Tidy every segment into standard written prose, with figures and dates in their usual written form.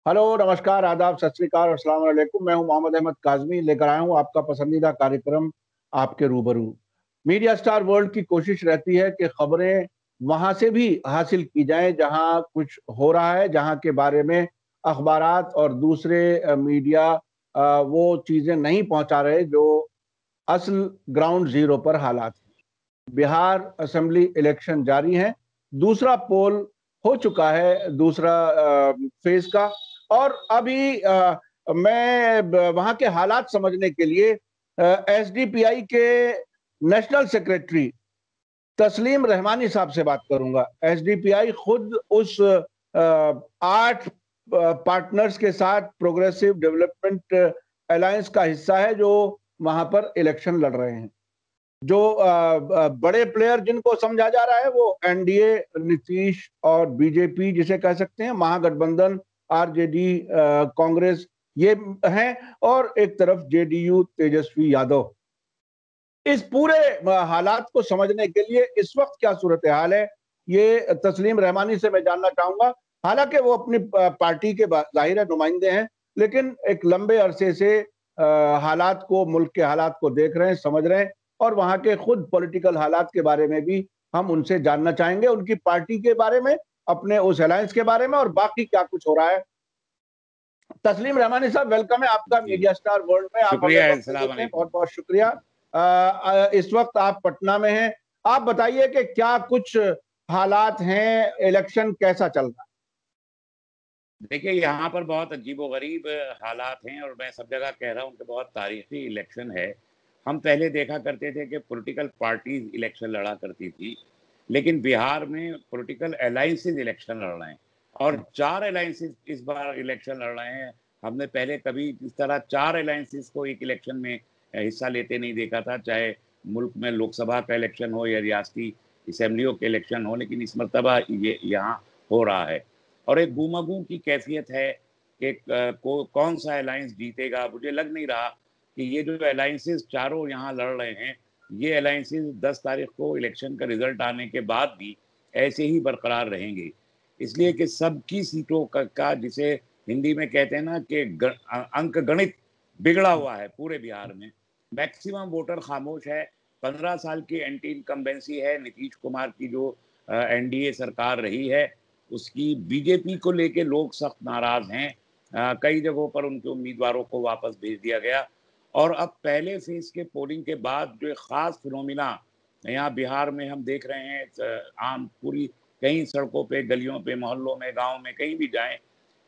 Hello, नमस्कार, आदाब, सत श्री अकाल और अस्सलाम वालेकुम। मैं हूं मोहम्मद अहमद काज़मी, लेकर आया हूं आपका पसंदीदा कार्यक्रम आपके रूबरू। मीडिया स्टार वर्ल्ड की कोशिश रहती है कि खबरें वहां से भी हासिल की जाएं जहां कुछ हो रहा है, जहां के बारे में अखबारात और दूसरे मीडिया वो चीजें नहीं पहुंचा रहे जो असल ग्राउंड जीरो पर हालात हैं। बिहार असेंबली इलेक्शन जारी है, दूसरा पोल हो चुका है, दूसरा फेज का। और अभी मैं वहां के हालात समझने के लिए एसडीपीआई के नेशनल सेक्रेटरी तस्लीम रहमानी साहब से बात करूंगा। एसडीपीआई खुद उस 8 पार्टनर्स के साथ प्रोग्रेसिव डेवलपमेंट अलायंस का हिस्सा है जो वहां पर इलेक्शन लड़ रहे हैं। जो बड़े प्लेयर जिनको समझा जा रहा है वो एनडीए, नीतीश और बीजेपी जिसे कह सकते हैं, महागठबंधन, आरजेडी, कांग्रेस, ये हैं। और एक तरफ जेडीयू, तेजस्वी यादव। इस पूरे हालात को समझने के लिए इस वक्त क्या सूरत हाल है, ये तस्लीम रहमानी से मैं जानना चाहूंगा। हालांकि वो अपनी पार्टी के जाहिर है नुमाइंदे हैं, लेकिन एक लंबे अरसे से हालात को, मुल्क के हालात को देख रहे हैं, समझ रहे हैं। और वहां के खुद पॉलिटिकल हालात के बारे में भी हम उनसे जानना चाहेंगे, उनकी पार्टी के बारे में, अपने उस अलायंस के बारे में और बाकी क्या कुछ हो रहा है। तस्लीम रहमानी साहब, वेलकम है आपका जी, मीडिया स्टार वर्ल्ड में। आप हमें शुक्रिया है। वक्त अस्सलाम देते हैं, वालेकुम। बहुत बहुत शुक्रिया। इस वक्त आप पटना में हैं। आप बताइए कि क्या कुछ हालात हैं, इलेक्शन कैसा चल रहा देखिए, यहाँ पर बहुत अजीबो-गरीब हालात हैं और मैं सब जगह कह रहा हूँ कि बहुत तारीखी इलेक्शन है। हम पहले देखा करते थे कि पॉलिटिकल पार्टीज़ इलेक्शन लड़ा करती थी, लेकिन बिहार में पॉलिटिकल अलायंसेस इलेक्शन लड़ रहे हैं और 4 अलायंसेस इस बार इलेक्शन लड़ रहे हैं। हमने पहले कभी इस तरह 4 अलायंसेस को एक इलेक्शन में हिस्सा लेते नहीं देखा था, चाहे मुल्क में लोकसभा का इलेक्शन हो या रियासती असेंबलियों के इलेक्शन हो, लेकिन इस मर्तबा ये यहाँ हो रहा है। और एक गूमागूम की कैफियत है कि कौन सा अलायंस जीतेगा। मुझे लग नहीं रहा कि ये जो अलायंसेस चारों यहाँ लड़ रहे हैं, ये अलायंसेस 10 तारीख को इलेक्शन का रिजल्ट आने के बाद भी ऐसे ही बरकरार रहेंगे। इसलिए कि सबकी सीटों का जिसे हिंदी में कहते हैं ना कि अंक गणित बिगड़ा हुआ है पूरे बिहार में। मैक्सिमम वोटर खामोश है। 15 साल की एंटी इनकम्बेंसी है नीतीश कुमार की, जो एनडीए सरकार रही है उसकी। बीजेपी को लेके लोग सख्त नाराज हैं। कई जगहों पर उनके उम्मीदवारों को वापस भेज दिया गया। और अब पहले फेज के पोलिंग के बाद जो एक खास फिनोमिना यहाँ बिहार में हम देख रहे हैं, आम पूरी कई सड़कों पे, गलियों पे, मोहल्लों में, गांव में कहीं भी जाएं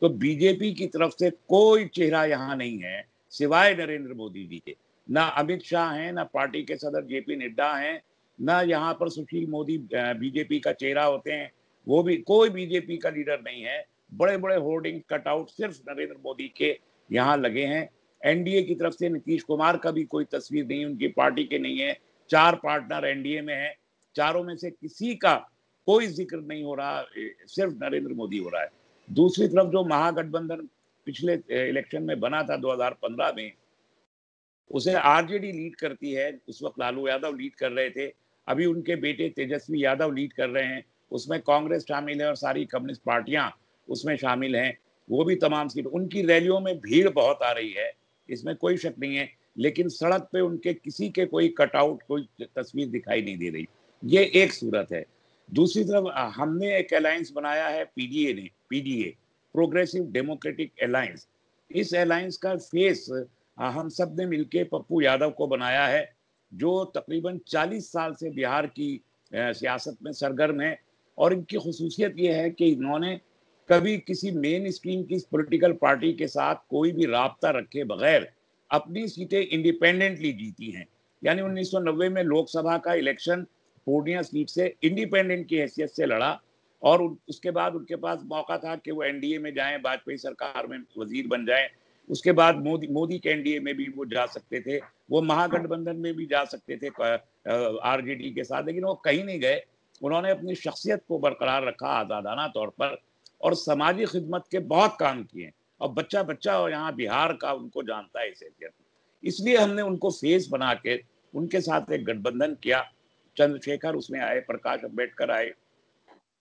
तो बीजेपी की तरफ से कोई चेहरा यहाँ नहीं है सिवाय नरेंद्र मोदी जी के। ना अमित शाह हैं, ना पार्टी के सदर जेपी नड्डा हैं, ना यहाँ पर सुशील मोदी बीजेपी का चेहरा होते हैं। वो भी कोई बीजेपी का लीडर नहीं है। बड़े बड़े होर्डिंग कटआउट सिर्फ नरेंद्र मोदी के यहाँ लगे हैं। एनडीए की तरफ से नीतीश कुमार का भी कोई तस्वीर नहीं, उनकी पार्टी के नहीं है। 4 पार्टनर एनडीए में है, चारों में से किसी का कोई जिक्र नहीं हो रहा, सिर्फ नरेंद्र मोदी हो रहा है। दूसरी तरफ जो महागठबंधन पिछले इलेक्शन में बना था 2015 में, उसे आरजेडी लीड करती है। उस वक्त लालू यादव लीड कर रहे थे, अभी उनके बेटे तेजस्वी यादव लीड कर रहे हैं। उसमें कांग्रेस शामिल है और सारी कम्युनिस्ट पार्टियां उसमें शामिल हैं। वो भी तमाम सीट, उनकी रैलियों में भीड़ बहुत आ रही है, इसमें कोई शक नहीं है। लेकिन सड़क पे उनके किसी के कोई कटआउट, कोई तस्वीर दिखाई नहीं दे रही। ये एक सूरत है। दूसरी तरफ हमने एक अलायंस बनाया है, पीडीए, प्रोग्रेसिव डेमोक्रेटिक अलायंस। इस अलायंस का फेस हम सब ने मिलकर पप्पू यादव को बनाया है, जो तकरीबन 40 साल से बिहार की सियासत में सरगर्म है। और इनकी खसूसियत ये है कि इन्होंने कभी किसी मेन स्ट्रीम की पॉलिटिकल पार्टी के साथ कोई भी राब्ता रखे बगैर अपनी सीटें इंडिपेंडेंटली जीती हैं। यानी 1990 में लोकसभा का इलेक्शन पूर्णिया सीट से इंडिपेंडेंट की हैसियत से लड़ा और उसके बाद उनके पास मौका था कि वो एनडीए में जाएं, वाजपेयी सरकार में वजीर बन जाएं। उसके बाद मोदी के एनडीए में भी वो जा सकते थे, वो महागठबंधन में भी जा सकते थे आरजेडी के साथ, लेकिन वो कहीं नहीं गए। उन्होंने अपनी शख्सियत को बरकरार रखा आज़ादाना तौर पर और समाजी खिदमत के बहुत काम किए। और बच्चा बच्चा और यहाँ बिहार का उनको जानता है इस हैसियत। इसलिए हमने उनको फेस बना के उनके साथ एक गठबंधन किया। चंद्रशेखर उसमें आए, प्रकाश अम्बेडकर आए,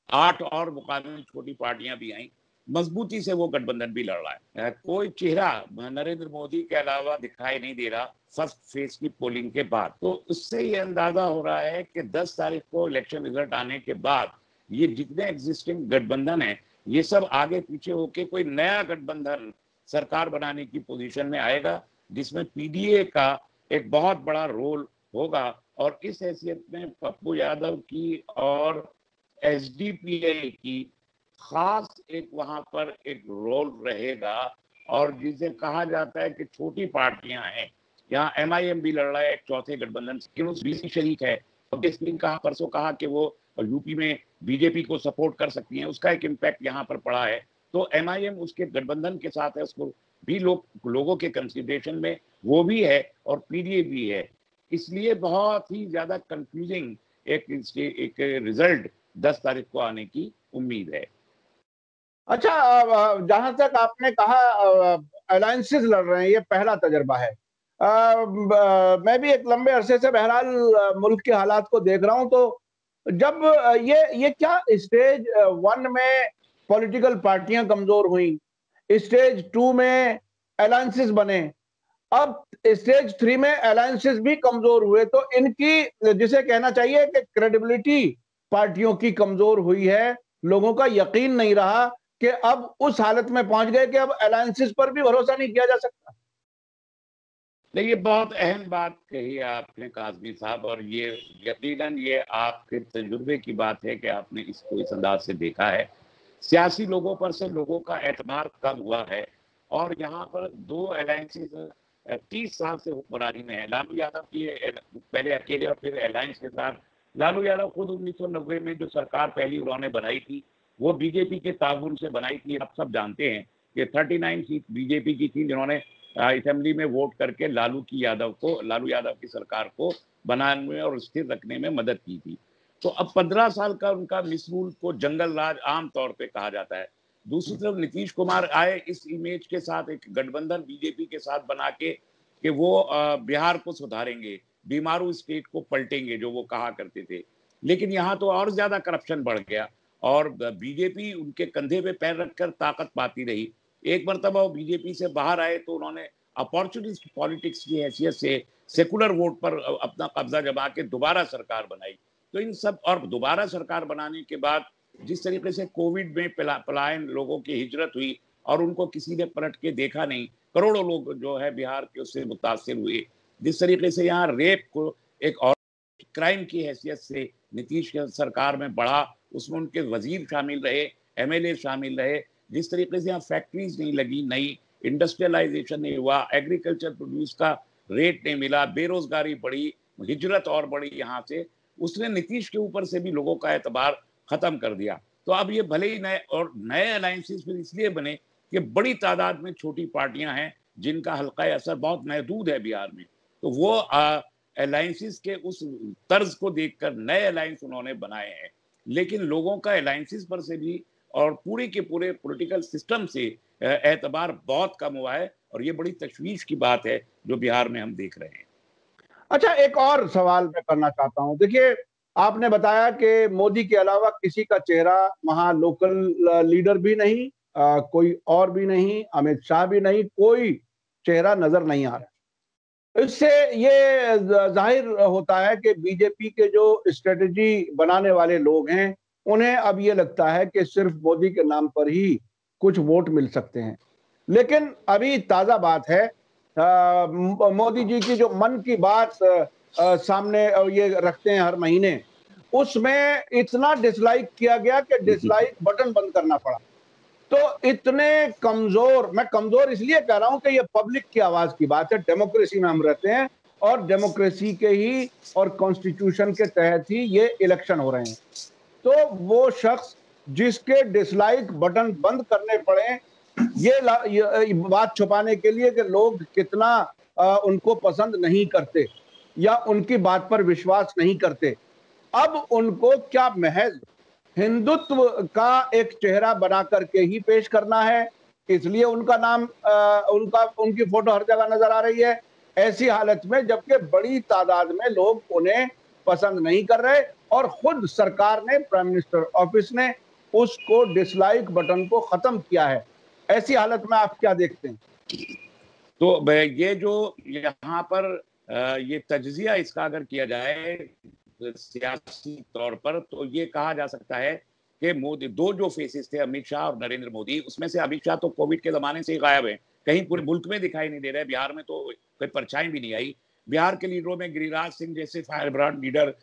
8 और मुकामी छोटी पार्टियां भी आई। मजबूती से वो गठबंधन भी लड़ रहा है। कोई चेहरा नरेंद्र मोदी के अलावा दिखाई नहीं दे रहा फर्स्ट फेज की पोलिंग के बाद। तो उससे ये अंदाजा हो रहा है कि 10 तारीख को इलेक्शन रिजल्ट आने के बाद ये जितने एग्जिस्टिंग गठबंधन है ये सब आगे पीछे होके कोई नया गठबंधन सरकार बनाने की पोजीशन में आएगा, जिसमें पीडीए का एक बहुत बड़ा रोल होगा। और इस हैसियत में पप्पू यादव की और एसडीपीआई की खास एक वहां पर एक रोल रहेगा। और जिसे कहा जाता है कि छोटी पार्टियां हैं, यहाँ एमआईएम भी लड़ रहा है एक चौथे गठबंधन, लेकिन उस बीसी शरीक है। कहा परसों कहा कि वो यूपी में बीजेपी को सपोर्ट कर सकती है, उसका एक इम्पैक्ट यहाँ पर पड़ा है। तो एमआईएम उसके गठबंधन के साथ है, उसको भी लोगों के कंसिडरेशन में वो भी है और पीडीए भी है। इसलिए बहुत ही ज्यादा कंफ्यूजिंग एक रिजल्ट 10 तारीख को आने की उम्मीद है। अच्छा, जहां तक आपने कहा अलायंसेस लड़ रहे हैं, ये पहला तजर्बा है। मैं भी एक लंबे अरसे से बहरहाल मुल्क के हालात को देख रहा हूं, तो जब ये क्या स्टेज 1 में पॉलिटिकल पार्टियां कमजोर हुई, स्टेज 2 में अलायंसेस बने, अब स्टेज 3 में अलायंसेस भी कमजोर हुए, तो इनकी जिसे कहना चाहिए कि क्रेडिबिलिटी पार्टियों की कमजोर हुई है। लोगों का यकीन नहीं रहा कि अब उस हालत में पहुंच गए कि अब अलायंसेस पर भी भरोसा नहीं किया जा सकता। नहीं, ये बहुत अहम बात कही आपने काज़मी साहब, और ये यकीनन ये आपके तजुर्बे की बात है कि आपने इसको इस अंदाज से देखा है। सियासी लोगों पर से लोगों का एतबार कम हुआ है, और यहाँ पर दो अलायंसेस 30 साल से हुक्मरानी में है। लालू यादव की पहले अकेले और फिर अलायंस के साथ। लालू यादव खुद 1990 में जो सरकार पहली उन्होंने बनाई थी वो बीजेपी के ताउन से बनाई थी। आप सब जानते हैं कि 39 सीट बीजेपी की थी, जिन्होंने असेंबली में वोट करके लालू यादव की सरकार को बनाने में और स्थिर रखने में मदद की थी। तो अब 15 साल का उनका मिसरूल को जंगल राज आम तौर पे कहा जाता है। दूसरी तरफ नीतीश कुमार आए इस इमेज के साथ, एक गठबंधन बीजेपी के साथ बना के कि वो बिहार को सुधारेंगे, बीमारू स्टेट को पलटेंगे, जो वो कहा करते थे। लेकिन यहाँ तो और ज्यादा करप्शन बढ़ गया और बीजेपी उनके कंधे पे पैर रखकर ताकत पाती रही। एक मरतबा वो बीजेपी से बाहर आए तो उन्होंने अपॉर्चुनिस्ट पॉलिटिक्स की हैसियत से सेकुलर वोट पर अपना कब्जा जमा के दोबारा सरकार बनाई। तो इन सब और दोबारा सरकार बनाने के बाद जिस तरीके से कोविड में पलायन, लोगों की हिजरत हुई और उनको किसी ने पलट के देखा नहीं, करोड़ों लोग जो है बिहार के उससे मुतासिर हुए। जिस तरीके से यहाँ रेप को एक और क्राइम की हैसियत से नीतीश के सरकार में बढ़ा, उसमें उनके वजीर शामिल रहे, एमएलए शामिल रहे। जिस तरीके से यहाँ फैक्ट्रीज नहीं लगी, नई इंडस्ट्रियलाइजेशन नहीं हुआ, एग्रीकल्चर प्रोड्यूस का रेट नहीं मिला, बेरोजगारी बढ़ी, हिजरत और बढ़ी यहाँ से, उसने नीतीश के ऊपर से भी लोगों का एतबार खत्म कर दिया। तो अब ये भले ही नए अलायंसेस फिर इसलिए बने कि बड़ी तादाद में छोटी पार्टियां हैं जिनका हल्का असर बहुत महदूद है बिहार में। तो वो अलायंसेस के उस तर्ज को देखकर नए अलायंस उन्होंने बनाए हैं। लेकिन लोगों का अलायंसेस पर से भी और पूरे के पूरे पॉलिटिकल सिस्टम से एतबार बहुत कम हुआ है, और ये बड़ी तशवीश की बात है जो बिहार में हम देख रहे हैं। अच्छा, एक और सवाल मैं करना चाहता हूं। देखिए, आपने बताया कि मोदी के अलावा किसी का चेहरा वहां लोकल लीडर भी नहीं, कोई और भी नहीं, अमित शाह भी नहीं, कोई चेहरा नजर नहीं आ रहा। इससे ये जाहिर होता है कि बीजेपी के जो स्ट्रेटजी बनाने वाले लोग हैं, उन्हें अब ये लगता है कि सिर्फ मोदी के नाम पर ही कुछ वोट मिल सकते हैं। लेकिन अभी ताजा बात है, मोदी जी की जो मन की बात सामने ये रखते हैं हर महीने, उसमें इतना डिसलाइक किया गया कि डिसलाइक बटन बंद करना पड़ा। तो इतने कमजोर, मैं कमजोर इसलिए कह रहा हूं कि ये पब्लिक की आवाज की बात है, डेमोक्रेसी में हम रहते हैं और डेमोक्रेसी के ही और कॉन्स्टिट्यूशन के तहत ही ये इलेक्शन हो रहे हैं। तो वो शख्स जिसके डिसलाइक बटन बंद करने पड़े, ये बात छुपाने के लिए कि लोग कितना उनको पसंद नहीं करते या उनकी बात पर विश्वास नहीं करते, अब उनको क्या महज हिंदुत्व का एक चेहरा बना करके ही पेश करना है, इसलिए उनका नाम उनकी फोटो हर जगह नजर आ रही है। ऐसी हालत में जबकि बड़ी तादाद में लोग उन्हें पसंद नहीं कर रहे और खुद सरकार ने, प्राइम मिनिस्टर ऑफिस ने उसको डिसलाइक बटन को खत्म किया है। ऐसी हालत में आप क्या देखते हैं? तो ये जो यहाँ पर ये तज्जिया इसका अगर किया जाए सियासी तौर पर, तो ये कहा जा सकता है कि मोदी, दो जो फेसेस थे अमित शाह और नरेंद्र मोदी, उसमें से अमित शाह तो कोविड के जमाने से ही गायब है, कहीं पूरे मुल्क में दिखाई नहीं दे रहे, बिहार में तो कोई परछाई भी नहीं आई। बिहार के लीडरों में गिरिराज सिंह जैसे fire brand leader,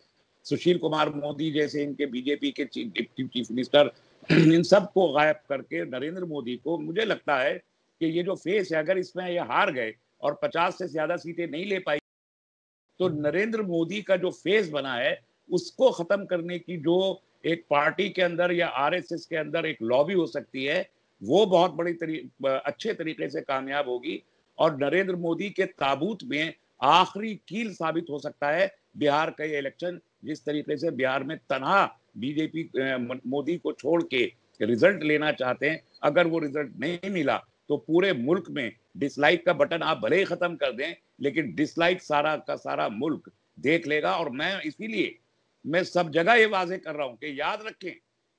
Sushil Kumar Modi जैसे इनके बीजेपी के डिप्टी चीफ मिनिस्टर, इन सबको गायब करके नरेंद्र मोदी को, मुझे लगता है कि ये जो फेस है, अगर इसमें ये हार गए और 50 से ज्यादा सीटें नहीं ले पाई, तो नरेंद्र मोदी का जो फेस बना है उसको खत्म करने की जो एक पार्टी के अंदर या आरएसएस के अंदर एक लॉबी हो सकती है, वो बहुत अच्छे तरीके से कामयाब होगी और नरेंद्र मोदी के ताबूत में आखिरी कील साबित हो सकता है बिहार का ये इलेक्शन। जिस तरीके से बिहार में तनहा बीजेपी मोदी को छोड़ के रिजल्ट लेना चाहते हैं, अगर वो रिजल्ट नहीं मिला तो पूरे मुल्क में डिसलाइक का बटन आप भले ही खत्म कर दें, लेकिन डिसलाइक सारा का सारा मुल्क देख लेगा। और मैं इसीलिए मैं सब जगह ये वाजे कर रहा हूं कि याद रखें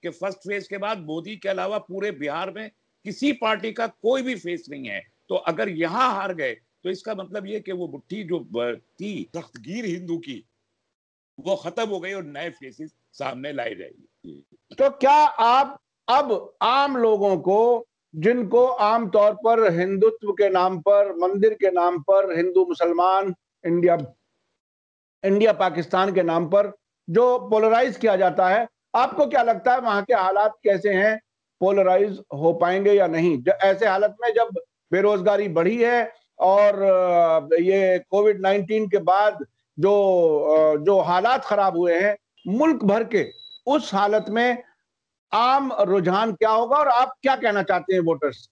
कि फर्स्ट फेज के बाद मोदी के अलावा पूरे बिहार में किसी पार्टी का कोई भी फेस नहीं है। तो अगर यहां हार गए तो इसका मतलब ये कि वो मुट्ठी जो थी तख्तगीर हिंदू की, वो खत्म हो गई और नए फेसेस सामने लाई जाएगी। तो क्या आप अब आम लोगों को, जिनको आमतौर पर हिंदुत्व के नाम पर, मंदिर के नाम पर, हिंदू मुसलमान, इंडिया इंडिया पाकिस्तान के नाम पर जो पोलराइज किया जाता है, आपको क्या लगता है वहां के हालात कैसे हैं? पोलराइज हो पाएंगे या नहीं? ऐसे हालत में जब बेरोजगारी बढ़ी है और ये कोविड-19 के बाद जो हालात खराब हुए हैं मुल्क भर के, उस हालत में आम रुझान क्या होगा और आप क्या कहना चाहते हैं वोटर्स?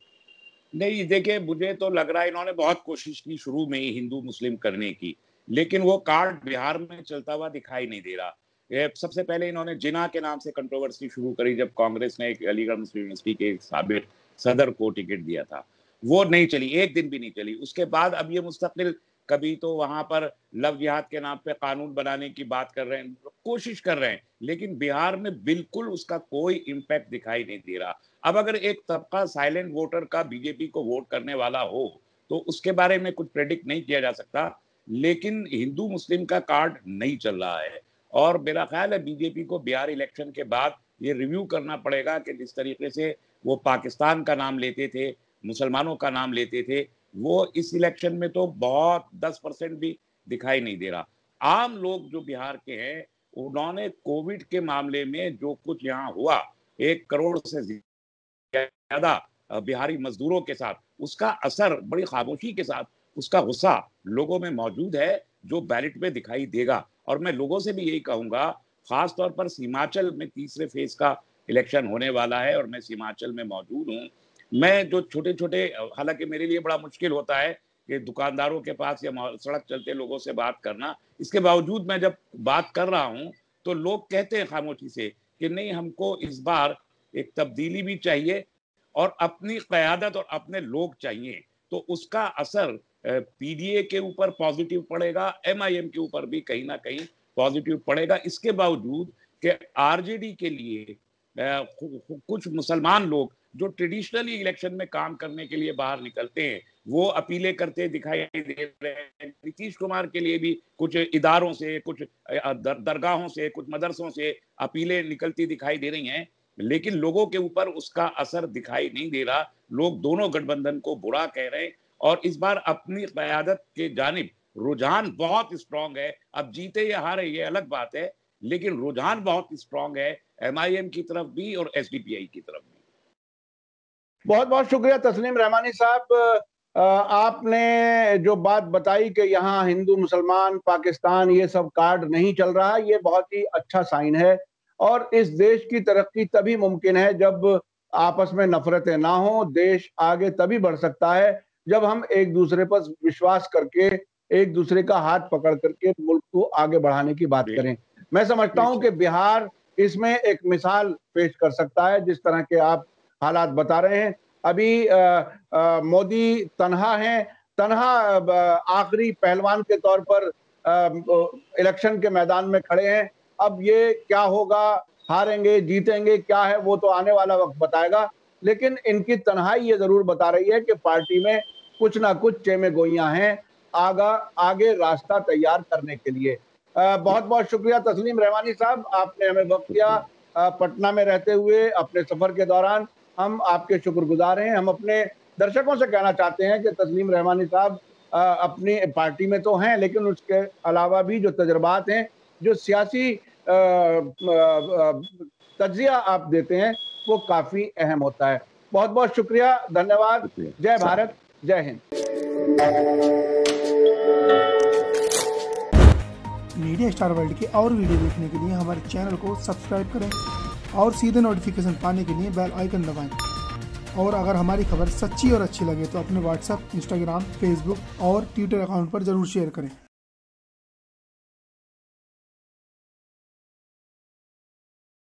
नहीं, देखिए, मुझे तो लग रहा है इन्होंने बहुत कोशिश की शुरू में ही हिंदू मुस्लिम करने की, लेकिन वो कार्ड बिहार में चलता हुआ दिखाई नहीं दे रहा। ये सबसे पहले इन्होंने जिना के नाम से कंट्रोवर्सी शुरू करी जब कांग्रेस ने एक अलीगढ़ मुस्लिम यूनिवर्सिटी के एक साबिक सदर को टिकट दिया था। वो नहीं चली, एक दिन भी नहीं चली। उसके बाद अब ये मुस्तकिल कभी तो वहां पर लव जिहाद के नाम पे कानून बनाने की बात कर रहे हैं, कोशिश कर रहे हैं, लेकिन बिहार में बिल्कुल उसका कोई इम्पैक्ट दिखाई नहीं दे रहा। अब अगर एक तबका साइलेंट वोटर का बीजेपी को वोट करने वाला हो तो उसके बारे में कुछ प्रेडिक्ट नहीं किया जा सकता, लेकिन हिंदू मुस्लिम का कार्ड नहीं चल रहा है। और मेरा ख्याल है बीजेपी को बिहार इलेक्शन के बाद ये रिव्यू करना पड़ेगा कि जिस तरीके से वो पाकिस्तान का नाम लेते थे, मुसलमानों का नाम लेते थे, वो इस इलेक्शन में तो बहुत 10% भी दिखाई नहीं दे रहा। आम लोग जो बिहार के हैं, उन्होंने कोविड के मामले में जो कुछ यहाँ हुआ, 1 करोड़ से ज्यादा बिहारी मजदूरों के साथ, उसका असर बड़ी खामोशी के साथ, उसका गुस्सा लोगों में मौजूद है जो बैलेट में दिखाई देगा। और मैं लोगों से भी यही कहूंगा, खास तौर पर सीमांचल में तीसरे फेज का इलेक्शन होने वाला है और मैं सीमांचल में मौजूद हूँ। मैं जो छोटे छोटे, हालांकि मेरे लिए बड़ा मुश्किल होता है कि दुकानदारों के पास या सड़क चलते लोगों से बात करना, इसके बावजूद मैं जब बात कर रहा हूँ तो लोग कहते हैं खामोशी से कि नहीं, हमको इस बार एक तब्दीली भी चाहिए और अपनी क़यादत और अपने लोग चाहिए। तो उसका असर पीडीए के ऊपर पॉजिटिव पड़ेगा, एमआईएम के ऊपर भी कहीं ना कहीं पॉजिटिव पड़ेगा। इसके बावजूद कि आरजेडी के लिए कुछ मुसलमान लोग जो ट्रेडिशनली इलेक्शन में काम करने के लिए बाहर निकलते हैं, वो अपीलें करते दिखाई दे रहे हैं। नीतीश कुमार के लिए भी कुछ इदारों से, कुछ दरगाहों से, कुछ मदरसों से अपीलें निकलती दिखाई दे रही हैं, लेकिन लोगों के ऊपर उसका असर दिखाई नहीं दे रहा। लोग दोनों गठबंधन को बुरा कह रहे हैं और इस बार अपनी क़यादत के जानिब रुझान बहुत स्ट्रांग है। अब जीते या हारे ये अलग बात है, लेकिन रुझान बहुत स्ट्रांग है एमआईएम की तरफ भी और एसडीपीआई की तरफ भी। बहुत बहुत शुक्रिया तस्लीम रहमानी साहब। आपने जो बात बताई कि यहाँ हिंदू मुसलमान पाकिस्तान ये सब कार्ड नहीं चल रहा, ये बहुत ही अच्छा साइन है। और इस देश की तरक्की तभी मुमकिन है जब आपस में नफरतें ना हो। देश आगे तभी बढ़ सकता है जब हम एक दूसरे पर विश्वास करके, एक दूसरे का हाथ पकड़ करके मुल्क को आगे बढ़ाने की बात करें। मैं समझता हूं कि बिहार इसमें एक मिसाल पेश कर सकता है, जिस तरह के आप हालात बता रहे हैं। अभी मोदी तनहा हैं, तनहा आखिरी पहलवान के तौर पर इलेक्शन के मैदान में खड़े हैं। अब ये क्या होगा, हारेंगे जीतेंगे क्या है वो तो आने वाला वक्त बताएगा, लेकिन इनकी तन्हाई ये जरूर बता रही है कि पार्टी में कुछ ना कुछ चेमे गोइयां हैं आगे रास्ता तैयार करने के लिए। बहुत बहुत शुक्रिया तस्लीम रहमानी साहब, आपने हमें वक्त दिया पटना में रहते हुए अपने सफर के दौरान। हम आपके शुक्रगुजार हैं। हम अपने दर्शकों से कहना चाहते हैं कि तस्लीम रहमानी साहब अपनी पार्टी में तो हैं, लेकिन उसके अलावा भी जो तजर्बात हैं, जो सियासी तज्जिया आप देते हैं, वो काफी अहम होता है। बहुत बहुत शुक्रिया, धन्यवाद। जय भारत, जय हिंद। मीडिया स्टार वर्ल्ड के और वीडियो देखने के लिए हमारे चैनल को सब्सक्राइब करें और सीधे नोटिफिकेशन पाने के लिए बेल आइकन दबाएं। और अगर हमारी खबर सच्ची और अच्छी लगे तो अपने व्हाट्सएप, इंस्टाग्राम, फेसबुक और ट्विटर अकाउंट पर जरूर शेयर करें।